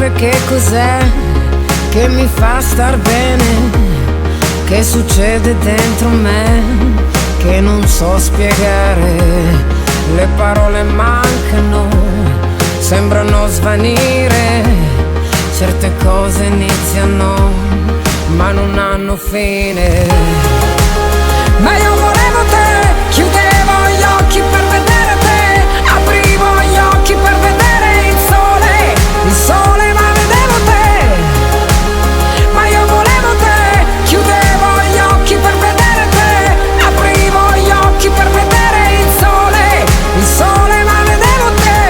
saprebbe che cos'è che mi fa star bene, che succede dentro me, che non so spiegare. Le parole mancano, sembrano svanire, certe cose iniziano ma non hanno fine. Ma io volevo te, chiudevo gli occhi per vedere te, aprivo gli occhi per vedere il sole ma vedevo te. Ma io volevo te, chiudevo gli occhi per vedere te, aprivo gli occhi per vedere il sole ma vedevo te.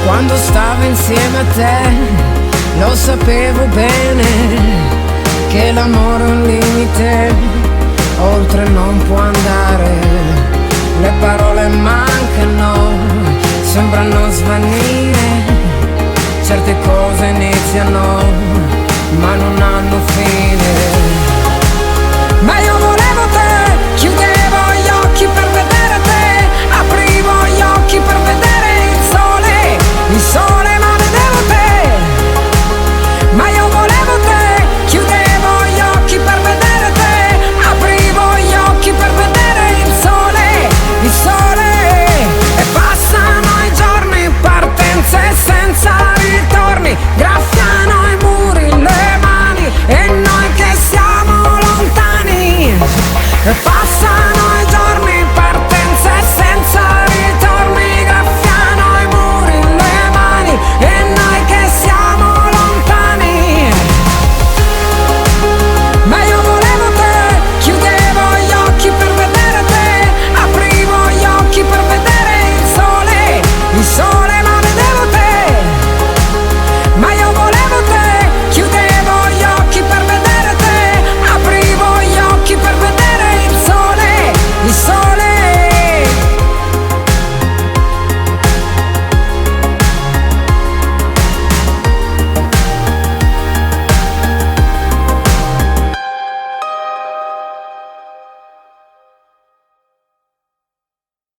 Quando stavo insieme a te lo sapevo bene che l'amore è un limite, oltre non può andare. Le parole mancano, sembrano svanire, certe cose iniziano ma non hanno fine.